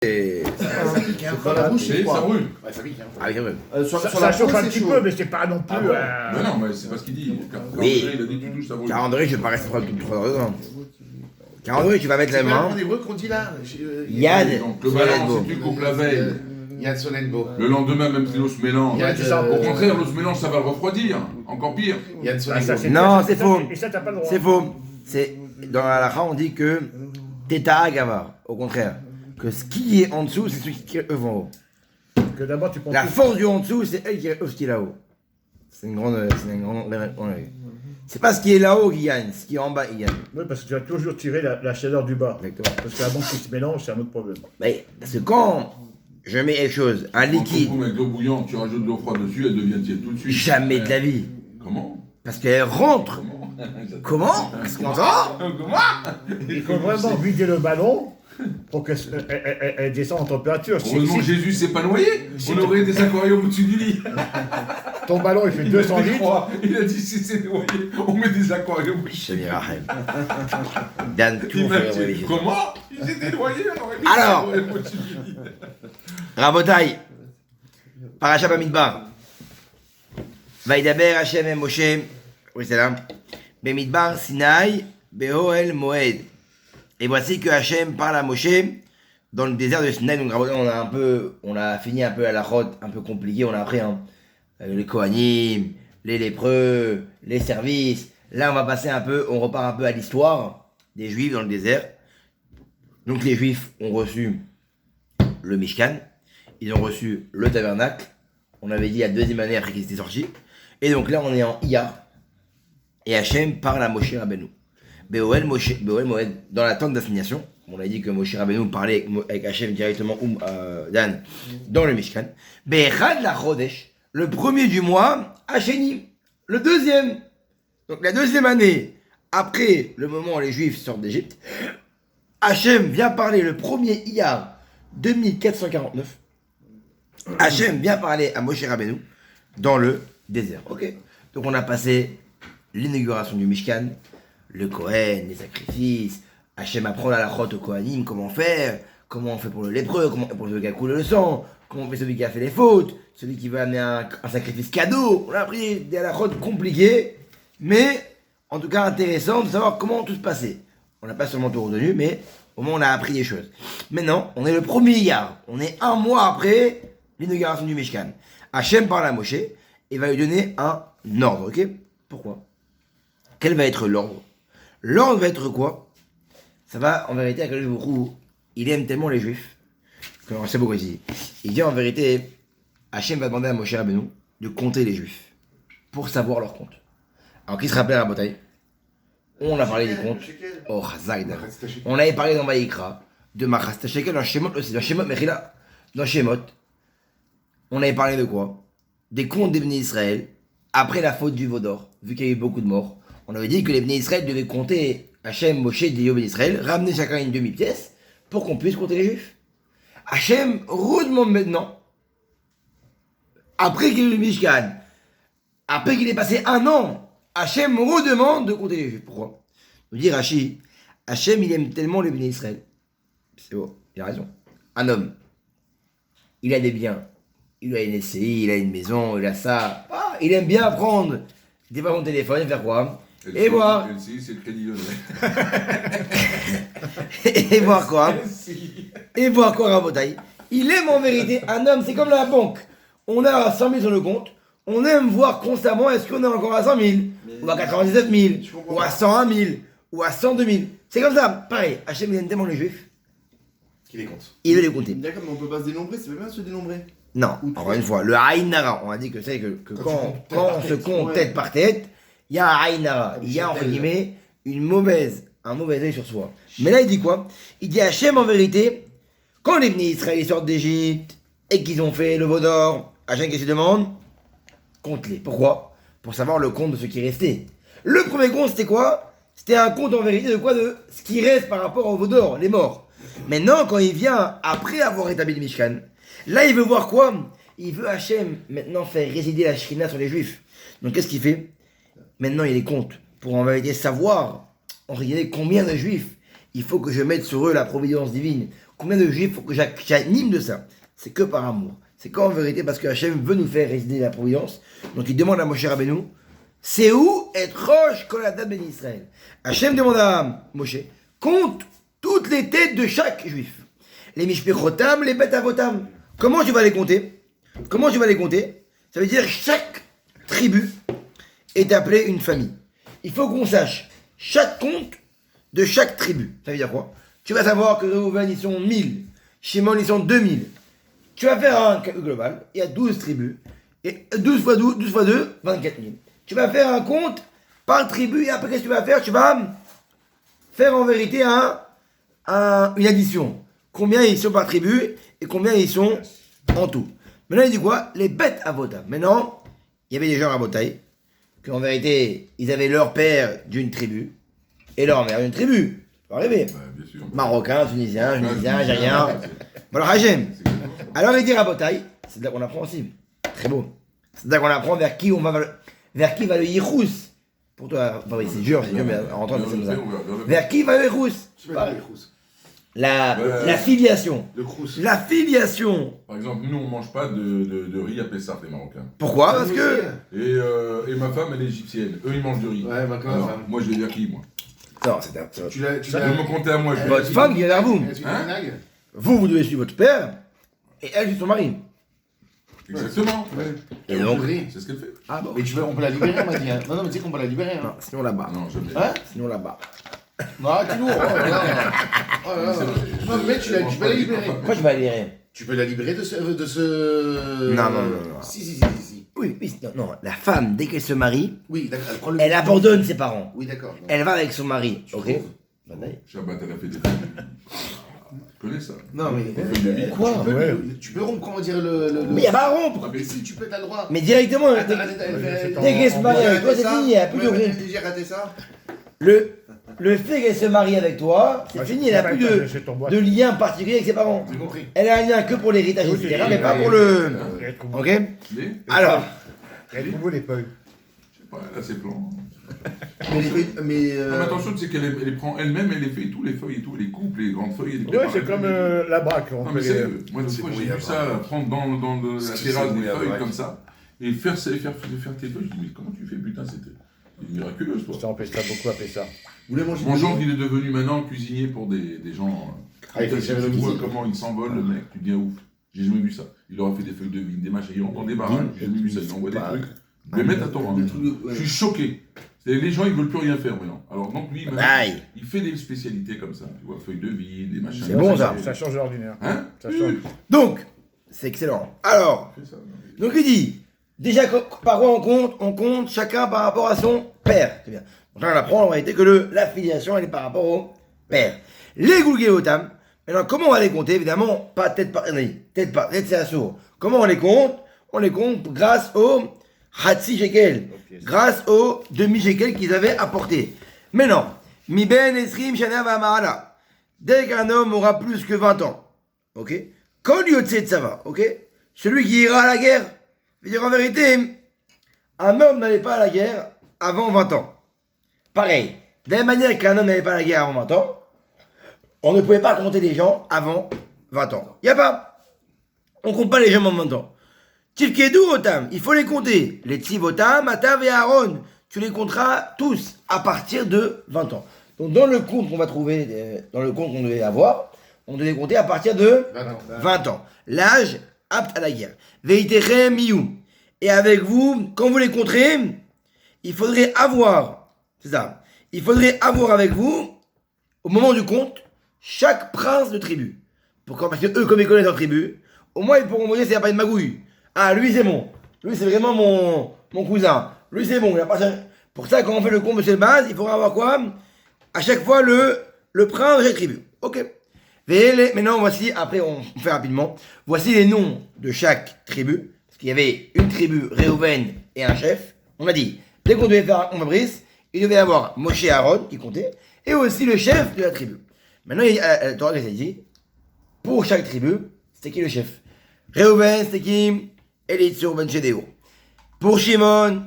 Et... C'est pas la bouche, c'est Ça brûle. Ouais, ça pique. Hein. Ah, quand même. Ça chauffe un petit peu, mais c'est pas non plus. Ah bon Mais non, mais c'est pas ce qu'il dit. Oui. Il a dit tout, ça brûle. 40 degrés, je vais pas rester 3 heures dedans. 40 degrés, tu vas mettre la C'est main. en hébreu qu'on dit là. Yann. Donc le ballon, si tu coupes la veille, Yann Sonenbo. le lendemain, même si l'eau se mélange, Yann, c'est ça. au contraire, l'eau se mélange, ça va le refroidir. Encore pire. Yann Ah, ça, Sonenbo. Non, c'est faux. Et ça, t'as pas le droit. C'est faux. C'est dans la halakha, on dit que Teta Agavar. Au contraire, que ce qui est en dessous, c'est ce qui est en haut. Que d'abord, tu prends. La force du en dessous, c'est elle qui est ce qui est là-haut. C'est une grande. C'est pas ce qui est là-haut qui gagne, ce qui est en bas qui gagne. Oui, parce que tu vas toujours tirer la chaleur du bas. Exactement. Parce que la banque qui se mélange, c'est un autre problème. Mais parce que quand je mets quelque chose, un Quand liquide, tu avec l'eau bouillante, tu rajoutes de l'eau froide dessus, elle devient tiède tout de suite. jamais de la vie. Comment Parce qu'elle rentre. Comment Qu'est-ce qu'on entend Il faut vraiment vider le ballon pour qu'elle descende en température. Heureusement que Si Jésus s'est pas noyé. On aurait des aquariums au-dessus du lit. ton ballon il fait 200 Je litres, crois. Il a dit si c'est noyé, on met des aquariums. Shem Yerachem. Dan, tout fait T'imagines religieux. comment ils étaient noyés, on aurait mis Alors. des aquariums au-dessus du lit. Rabotai, Parashat Bamidbar. Vaïdaber Hashem et Moshe, oui c'est là, Bemidbar Sinaï, Behoel Moed. Et voici que Hashem parle à Moshe dans le désert de Sinaï. Donc Rabotai, on a fini un peu à la route, un peu compliqué, on a appris hein, les Kohanim, les lépreux, les services. Là on va passer un peu, on repart un peu à l'histoire des Juifs dans le désert. Donc les Juifs ont reçu le Mishkan, ils ont reçu le tabernacle, on avait dit la deuxième année après qu'ils étaient sortis, et donc là on est en Iyar, et Hachem parle à Moshe Rabbeinu. Beoel Moed, dans la tente d'assignation, on a dit que Moshe Rabbeinu parlait avec Hachem directement, Dan, dans le Mishkan. Be'echad la Chodesh, le premier du mois, Hacheni, le deuxième. Donc la deuxième année, après le moment où les Juifs sortent d'Égypte, Hachem vient parler le premier Iyar 2449. Hachem vient parler à Moshe Rabbeinu dans le désert. Ok. Donc on a passé l'inauguration du Mishkan, le Kohen, les sacrifices. Hachem apprend à la chote au Kohanim comment faire, comment on fait pour le lépreux, comment on fait pour celui qui a coulé le sang, comment on fait celui qui a fait les fautes, celui qui veut amener un sacrifice cadeau. On a appris des halakhot compliqués, mais en tout cas intéressant de savoir comment tout se passait. On n'a pas seulement tout retenu, mais au moins on a appris des choses. Maintenant, on est le premier Iyar. On est un mois après l'inauguration du Mishkan. Hachem parle à Moshe et va lui donner un ordre, ok? Pourquoi? Quel va être l'ordre? L'ordre va être quoi? Ça va, en vérité, avec le Baruch, il aime tellement les Juifs, que c'est beaucoup ici. Il dit en vérité, Hachem va demander à Moshe Rabbeinu de compter les Juifs, pour savoir leur compte. Alors, qui se rappelle à la bataille? On a parlé des comptes. Oh, Chazak. On avait parlé dans Vaïkra, de Machasta Shekel, dans Shemot aussi, dans Shemot Mechila, dans Shemot. On avait parlé de quoi? Des comptes des Bnei Israël, après la faute du Vaudor, vu qu'il y a eu beaucoup de morts. On avait dit que les Bnei Israël devaient compter Hachem, Moshe, Dieu, Bnei Israël, ramener chacun une demi-pièce, pour qu'on puisse compter les Juifs. Hachem redemande maintenant, après qu'il y ait eu le Mishkan, après qu'il ait passé un an, Hachem redemande de compter les Juifs. Pourquoi? Nous dit Rashi, Hachem il aime tellement les Bnei Israël. C'est bon, il a raison. Un homme, il a des biens, il a une SCI, il a une maison, il a ça. Ah, il aime bien prendre des fois son téléphone et faire quoi? Et voir. C'est le crédit lyonnais. Et voir quoi? Et voir quoi, Rabotai? Il aime en vérité un homme, c'est comme la banque. On a 100 000 sur le compte, on aime voir constamment est-ce qu'on est encore à 100 000, ou à 99 000, ou à 101 000, ou à 102 000. C'est comme ça, pareil. Hachem il aime tellement les Juifs, Qui les compte. il veut les compter. D'accord, mais on peut pas se dénombrer, c'est pas bien se dénombrer. Non, encore une fois, le Aïn Nara, on a dit que c'est que quand on se compte tête par tête, il y a un Aïn Nara, il y a entre guillemets un mauvais œil sur soi. Mais là il dit quoi? Il dit Hachem en vérité, quand les Bnei Israël sortent d'Égypte et qu'ils ont fait le veau d'or, Hachem qu'est-ce qu'il demande? Compte-les. Pourquoi? Pour savoir le compte de ce qui restait. Le premier compte c'était quoi? C'était un compte en vérité de quoi? De ce qui reste par rapport au veau d'or, les morts. Maintenant quand il vient après avoir établi le Mishkan, là, il veut voir quoi? Il veut Hachem maintenant faire résider la Shrina sur les Juifs. Donc, qu'est-ce qu'il fait? Maintenant, il les compte pour en vérité savoir, entre guillemets, combien de Juifs il faut que je mette sur eux la providence divine. Combien de juifs faut que j'anime de ça? C'est que par amour. C'est qu'en vérité, parce que Hachem veut nous faire résider la providence. Donc il demande à Moshe Rabbeinu, c'est où être Rosh Koladat Ben Israël? Hachem demande à Moshe, compte toutes les têtes de chaque juif. Les Mishpechotam, les Bet Avotam. Comment tu vas les compter? Comment tu vas les compter? Ça veut dire chaque tribu est appelée une famille. Il faut qu'on sache chaque compte de chaque tribu. Ça veut dire quoi? Tu vas savoir que Reuven, ils sont 1000. Shimon, ils sont 2000. Tu vas faire un calcul global. Il y a 12 tribus. Et 12 fois 12, 12 fois 2, 24 000. Tu vas faire un compte par tribu. Et après, qu'est-ce que tu vas faire? Tu vas faire en vérité une addition. Combien ils sont par tribu et combien ils sont en tout. Maintenant, il dit quoi? Les bêtes à Votaï. Maintenant, il y avait des gens à Votaï qu'en vérité, ils avaient leur père d'une tribu et leur mère d'une tribu. Ça peut arriver. Ouais, bien sûr. Marocain, Tunisien, Algérien. Bon, alors, Hachem. Alors, il dit à Votaï, c'est de là qu'on apprend aussi. Très beau. C'est de là qu'on apprend vers qui va le Yichous. Pour toi, enfin, oui, c'est dur, mais en rentrant, c'est comme ça. Vers qui va le Yichous? Je sais pas, les crous. La filiation. Le crous. La filiation. Par exemple, nous, on mange pas de riz à Pessah, les Marocains. Pourquoi? Parce que. Et ma femme, elle est égyptienne. Eux, ils mangent du riz. Ouais, ma Alors, moi, je vais dire qui, moi? Non, c'est un. Tu l'as. Je vais me compter à moi. je vais Votre dire qui. femme qui est vers vous. Est-ce que tu as un nag? Vous devez suivre votre père. Et elle, suit son mari. Exactement. Ouais. Et donc. C'est ce qu'elle fait. Ah bon. Mais on peut la libérer, on m'a dit. Hein. Non, mais tu sais qu'on peut la libérer. Hein. Non, sinon là-bas. Non, jamais. Hein? Sinon là-bas. Non, tu lourd. Non, mais tu peux la libérer. Pourquoi je vais aller rien? Tu peux la libérer de ce. Non. Si. Oui, non. La femme, dès qu'elle se marie, Oui, d'accord. Elle prend le. elle abandonne ses parents. Oui, d'accord. Elle va avec son mari. Ok. Shabbat, elle a fait des feuilles. Tu connais ça? Non, mais. Feuille de vie. Quoi? Ouais. Tu peux rompre, comment dire, le. Mais il n'y a pas à rompre. Mais si, tu peux, t'as le droit. Mais directement, dès qu'elle se marie avec toi, c'est fini, il n'y a plus de rompre. J'ai raté ça. Le fait qu'elle se marie avec toi, c'est fini, elle n'a plus de lien particulier avec ses parents. J'ai compris. Elle a un lien que pour l'héritage, Oui, etc., oui, mais pas oui, pour oui. le. Ok? Mais, Alors, Elle trouve les feuilles. je sais pas, elle a ses plans. Mais. Non, mais attention, c'est qu'elle les prend elle-même, elle les fait tous les feuilles et tout, les coupes, les grandes feuilles. Elle les Ouais, prépare c'est comme elle-même. la braque. Non, mais sérieux, moi, une c'est fois, bon, j'ai il y a vu pas- ça prendre dans la C'est terrasse des bon, feuilles ouais. comme ça et faire tes feuilles. Je dis, mais comment tu fais, putain, c'était miraculeuse, toi. Ça empêche ça beaucoup à ça. Vous voulez manger Mon du gendre, riz? il est devenu maintenant cuisinier pour des gens. Ah, il fait Si jamais de tu vois cuisine. comment il s'envole, le mec, tu deviens ouf. J'ai jamais vu ça. Il aura fait des feuilles de vigne, des machins, il entend des barrages, j'ai jamais vu ça, il envoie des trucs. Mais mettre à ton Des trucs de- Je suis choqué. Les gens, ils veulent plus rien faire maintenant. Alors donc lui, maintenant, aïe. il fait des spécialités comme ça. Tu vois, feuilles de vigne, des machins. C'est bon, ça. Ça change de l'ordinaire. Hein? Ça change. Donc, c'est excellent. Alors, Fais ça, non. donc il dit, déjà, par quoi on compte? On compte chacun par rapport à son père. C'est bien. Donc là, on apprend en réalité que la filiation, elle est par rapport au père. Les Gulgeotam, maintenant, comment on va les compter? Évidemment, pas tête par tête, c'est assourd. Comment on les compte? On les compte grâce au Hatsi Shekel, grâce au demi-shekel qu'ils avaient apporté. Maintenant, Mi Ben Esrim Shana V'Ama'ala, dès qu'un homme aura plus que 20 ans, ok? Kol Yotse Tzava, ok? Celui qui ira à la guerre, je veux dire en vérité, un homme n'allait pas à la guerre avant 20 ans. Pareil, de la même manière qu'un homme n'allait pas à la guerre avant 20 ans, on ne pouvait pas compter les gens avant 20 ans. Il n'y a pas. On compte pas les gens avant 20 ans. Tivkedu Otam, il faut les compter. Les Tzivotam, Atav et Aaron, tu les compteras tous à partir de 20 ans. Donc dans le compte qu'on va trouver, dans le compte qu'on devait avoir, on devait compter à partir de 20 ans. L'âge apte à la guerre. Veitechem miou. Et avec vous, quand vous les compterez, il faudrait avoir, c'est ça, il faudrait avoir avec vous, au moment du compte, chaque prince de tribu. Pourquoi? Parce que eux, comme ils connaissent leur tribu, au moins ils pourront vous dire s'il n'y a pas de magouille. Ah, lui c'est bon. Lui c'est vraiment mon cousin. Lui c'est bon. Il a pas... Pour ça, quand on fait le compte de cette base, il faudra avoir quoi? À chaque fois le prince de chaque tribu. Ok. Maintenant, voici, après on fait rapidement, voici les noms de chaque tribu. Parce qu'il y avait une tribu, Réhouven et un chef. On a dit, dès qu'on devait faire un Fabrice, il devait y avoir Moshe et Aaron qui comptaient, et aussi le chef de la tribu. Maintenant, la Torah nous a dit, pour chaque tribu, c'était qui le chef? Réhouven, c'était qui? Elitzur ben Shedeo. Pour Shimon,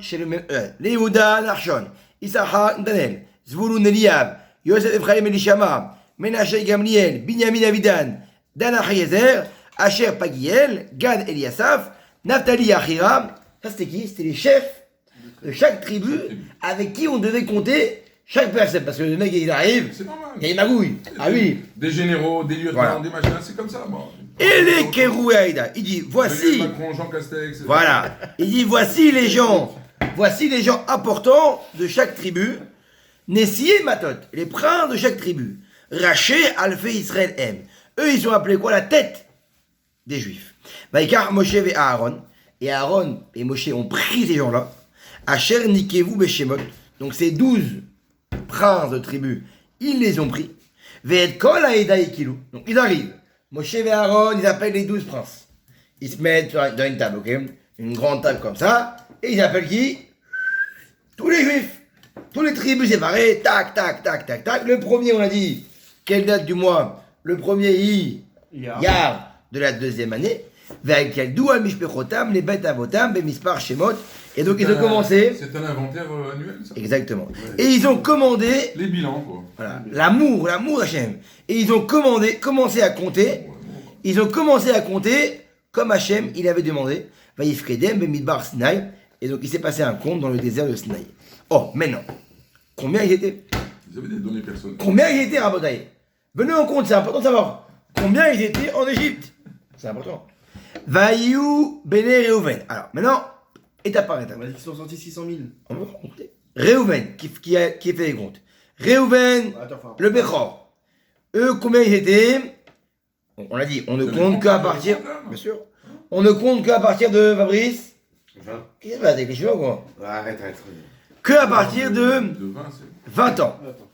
Yehuda, Narshon, Issachar, Daniel, Zvulun, Eliab, Yosef, Ephraim, Elishama, Menashe, Gamliel, Binyamin, Avidan, Dan Achiezer, Asher Pagiel, Gad Eliasaph, Naphtali Achira. Ça c'était qui? C'était les chefs de chaque tribu avec qui on devait compter chaque personne. Parce que le mec il arrive, C'est normal. il y a une magouille. Ah oui. Des généraux, des lieutenants, Voilà. des machins, c'est comme ça. Bon. Et les Kerouaïda. Il dit voici. Macron, Jean Castex. Voilà. Il dit voici les gens importants de chaque tribu. Nessie et Matot, les princes de chaque tribu. Raché, Alphé, Israël, M. Eux, ils sont appelés quoi? La tête des Juifs. Vaïkar, Moshe et Aaron. Et Aaron et Moshe ont pris ces gens-là. Asher, Nikevou, Beshemot. Donc ces 12 princes de tribu, ils les ont pris. Ve'et kol haeda ikilou. Donc ils arrivent. Moshe et Aaron, ils appellent les 12 princes. Ils se mettent dans une table, ok? Une grande table comme ça. Et ils appellent qui? Tous les Juifs. Tous les tribus séparées. Tac, tac, tac, tac, tac. Le premier, on a dit, quelle date du mois? Le premier Yar de la deuxième année. Ve'akeldou al mishpechotam, les bêtes avotam, bemispar shemot. Et donc ils ont commencé. C'est un inventaire annuel, ça. Exactement. Et ils ont commandé. Les bilans, quoi. Voilà. L'amour Hachem. Et ils ont commencé à compter. Ils ont commencé à compter comme Hachem, il avait demandé. Vaïfkedem, bemidbar Sinaï. Et donc il s'est passé un compte dans le désert de Sinaï. Oh, maintenant. Combien ils étaient? Vous avez des données personnelles. Combien ils étaient, Rabotaï? Venez en compte, c'est important de savoir. Combien ils étaient en Égypte? C'est important. Vaïou, Béné, Réhouven. Alors, maintenant, étape par étape. On m'a dit qu'ils sont sortis 600 000. On va compter. Réhouven, qui fait les comptes. Réhouven, Attends, enfin, le Bechor. Eux, combien ils étaient? On l'a dit, on ne Vous avez compte compté qu'à le partir. compte, là, non? Bien sûr. On ne compte qu'à partir de Fabrice. 20. Qu'est-ce qui se passe avec les cheveux, quoi? Arrête. Que à partir de 20, c'est. 20 ans. Attends.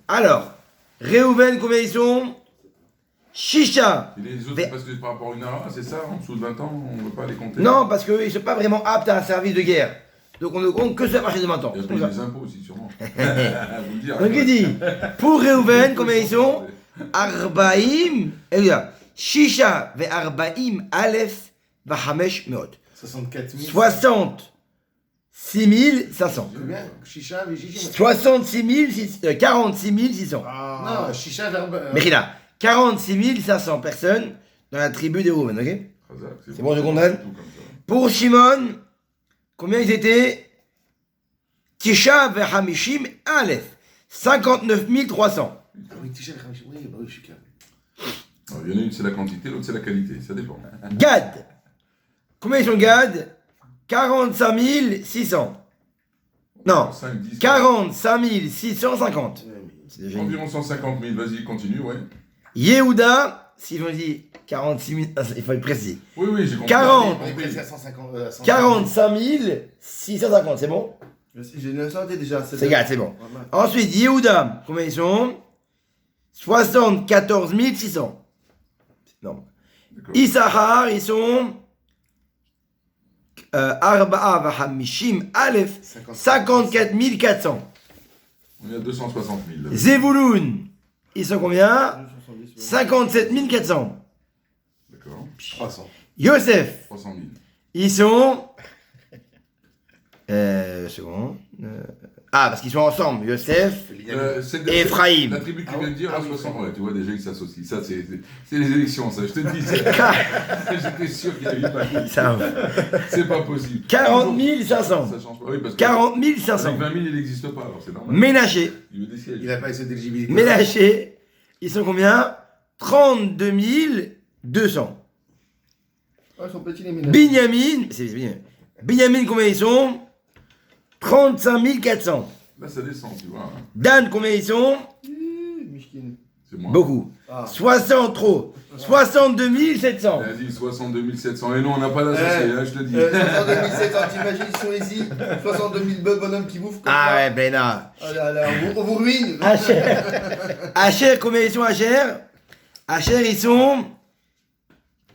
Alors, Réhouven, combien ils sont? Shisha. Et les autres, Mais- parce que par rapport à une ara, c'est ça, en dessous de 20 ans, on ne veut pas les compter. Non, parce qu'ils ne sont pas vraiment aptes à un service de guerre. Donc on ne compte que ça à partir de 20 ans. Il y a C'est comme payé ça. des impôts aussi, sûrement. Vous le dire. Donc il dit, pour Réhouven, combien ils sont? Arbaïm, et là, Shisha ve Arbaïm Aleph Vahamesh Meot. 64 000. 66 500. Combien? Chicha, mais chicha. 46 600. Non, chicha, verbe. Mechila, 46 500 personnes dans la tribu des Réhouven, ok? Khazak, C'est bon, je comprends. tout comme ça. Pour Shimon, combien ils étaient? Tisha ve Hamishim Aleph. 59 300. Ah oui, chicha, oui, bah oui, je suis calme. Alors, il y en a une, c'est la quantité, l'autre, c'est la qualité. Ça dépend. Gad. Combien ils sont Gad? 45 600. Non, 5, 10, 45 650. C'est déjà une... environ 150 000. Vas-y, continue, ouais. Yehuda, si on dit 46 000, il faut être précis. Oui, j'ai compris. 40. On est presque à 150. 45 650, c'est bon? J'ai 900 déjà. C'est Gad, c'est bon. Voilà. Ensuite, Yehuda, combien ils sont? 74 600. Non. D'accord. Issachar, ils sont Arba'a Vahamishim Aleph, 54 400. On est à 260 000. Zevouloun, ils sont combien? 57 400. D'accord. 300. Yosef, 300 000. ils sont... Second. Parce qu'ils sont ensemble. Yosef C'est et Ephraïm. La tribu qui Ah vient de dire à oui, 60. c'est Ouais, tu vois déjà ils s'associent. Ça, c'est les élections, ça. Je te dis. J'étais sûr qu'il y avait pas. Ça, C'est pas possible. 40 500. Ça change pas. Oui, parce que 40 avec 500. 20 000, il n'existe pas, alors c'est normal. Ménaché. Il veut des sièges. Il n'a pas essayé d'éligibilité. Ménaché, ils sont combien? 32 200. Ah, ils sont petits les ménages. Binyamin, c'est bien. Binyamin, combien ils sont? 35 400. Là, ça descend, tu vois. Hein. Dan, combien ils sont? Mishkin. C'est moins. Beaucoup. Ah. 60 trop. 62 700. Vas-y, 62 700. Et non, on n'a pas d'associé, hein, je te dis. 62 700, t'imagines, ils sont ici. 62 000 bonhommes qui bouffent comme Ah ça. ouais, ben là. Ah là là, on vous ruine. Asher, combien ils sont Asher? Asher, ils sont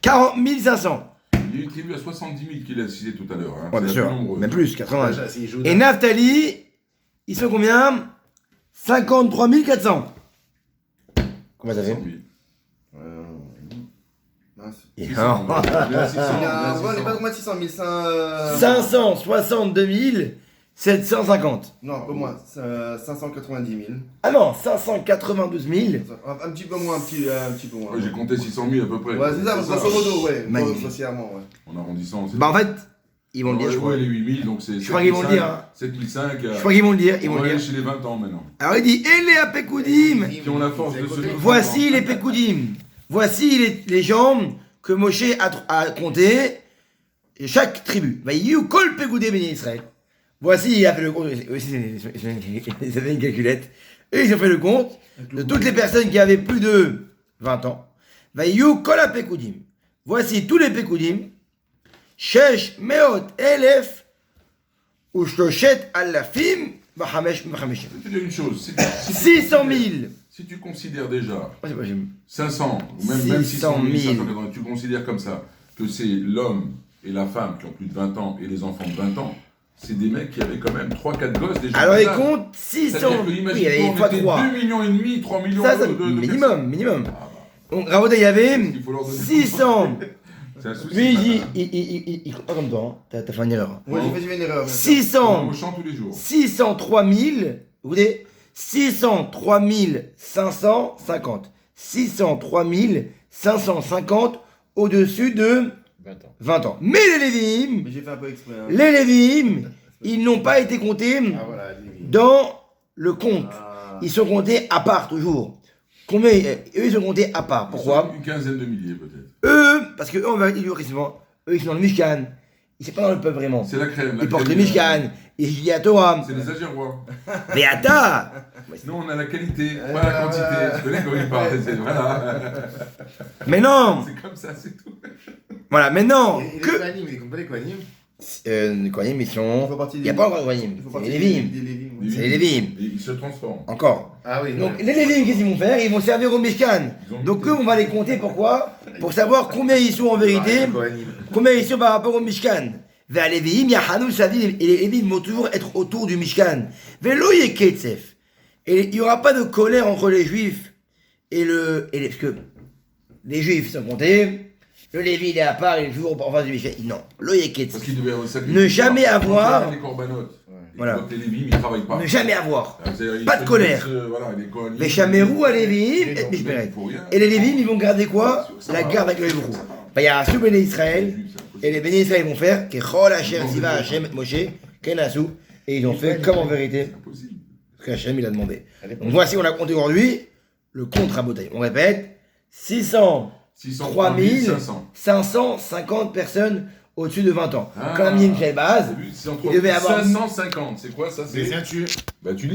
40 500. Il y a une tribu à 70 000 qu'il a cité tout à l'heure. Hein. Ouais, bien C'est la sûr. plus nombreuse. Même plus, 80. Déjà, c'est Judas. Et Naphtali, ils sont combien? 53 400. Combien ça fait? 100 000. Mince. Et 600, non. on est à 600, Il y a on est à on est 600. pas combien de 600 000 562 750. Non, un peu moins. 590 000. Ah non, 592 000. Un petit peu moins, un petit peu moins. Ouais, j'ai compté 600 000 à peu près. Ouais, c'est ça, grosso modo, ouais. Magnifique. Grossièrement, ouais. En arrondissant. Bah en fait, ils vont le dire, je crois. Ouais, les 8000, donc c'est. Je crois qu'ils vont le dire, hein. 7005. Je crois qu'ils vont le dire, ils vont On le va aller dire. chez les 20 ans maintenant. Alors il dit, et les apekoudim. Qui ont la force de se. Voici les Pekoudim. Voici les gens que Moshe a comptés. Chaque tribu. Vaïou kol Pekoudim béni Israël. Voici, il a fait le compte. Eux aussi, ils avaient une calculette. Et ils ont fait le compte de toutes les personnes qui avaient plus de 20 ans. Vaïou kol Pekoudim. Voici tous les Pekoudim. Shesh meot elef. Ushtoshet alafim. Vahamesh vachameshim. Je vais te dire une chose. 600 000. Si tu considères déjà Ouais, c'est pas j'aime. 500, ou même 600 000, 000. 580, tu considères comme ça que c'est l'homme et la femme qui ont plus de 20 ans et les enfants de 20 ans, c'est des mecs qui avaient quand même 3-4 gosses déjà. Alors il Là, compte 600. c'est-à-dire que, Oui, il y imagine-toi, avait on fois était 3. 2,5 millions, 3 millions Ça, de personnes. minimum. Ah, bah, Donc, Raboda, il y avait il faut leur donner 600. c'est un souci. Lui, maintenant. il compte pas comme toi, hein. T'as fait une erreur. Ouais, j'ai fait une erreur. bien sûr. 600. On chante tous les jours. 603 000. Vous voyez 603 550. 603 550 au-dessus de 20 ans. Mais les Lévim, Mais j'ai fait un peu exprès. Hein. les Lévim, ils n'ont pas été comptés Ah voilà, les dans le compte. Ah. Ils sont comptés à part toujours. Combien eux ils sont comptés à part. Pourquoi? Une quinzaine de milliers peut-être. Eux, parce que eux on va dire récemment, eux ils sont dans le Mishkan. Ils sont pas dans le peuple vraiment. C'est la crème. Ils portent le Mishkan. Ils étudient la Torah. C'est les Algérois. Mais attends. Nous, on a la qualité, pas la quantité. Tu connais comment ils parlent. Voilà. Mais non. C'est comme ça, c'est tout. Voilà, mais non. Et les Que Kohanim, ils comptent pas les Kohanim? les Kohanim ils Ils sont. font partie Il des. n'y a pas encore de Kohanim. Ils font C'est partie les des Lévim. Lévim, ouais. C'est les Lévim. Et ils se transforment. Encore. Ah oui, Donc ouais. les Lévim, qu'est-ce qu'ils vont faire? Ils vont servir au Mishkan. Ils ont Donc goûté. eux, on va les compter. Pourquoi? Pour savoir combien ils sont en vérité. Les Kohanim. Combien ils sont par rapport au Mishkan. Vers les Lévim, Yahanou Savim, et les Lévim vont toujours être autour du Mishkan. Velo Yeketsef. Et il n'y aura pas de colère entre les Juifs parce que les Juifs sont comptés, le Lévi il est à part, il est toujours en face du Mishkan. Non, lo Yeketsef. Parce qu'ils devaient sacrifier. Ne jamais avoir- Les corbanotes. Voilà. Donc les Lévim, ils travaillent pas. Ne jamais avoir. C'est-à-dire, ils Pas de se colère. disent, voilà, les Kohanim, Les Chamerou à Lévim ils et ont- Mishperet. pour rien. Et les Lévim, ils vont garder quoi? Ça La va. garde avec le Hébrou. Il y a un sous Béné Israël. Et les bénis Israël vont faire Kechol Asher Siva Hashem Moshe Kenasu. Et ils ont fait comme en vérité C'est impossible. ce qu'Hachem il a demandé. Donc voici, on a compté aujourd'hui le compte Rabotai. On répète 603 500. 550 personnes au-dessus de 20 ans. Ah. Comme il y a une base, C'est entre il devait avoir 550. C'est quoi ça? C'est bien tu. Bah, tu lis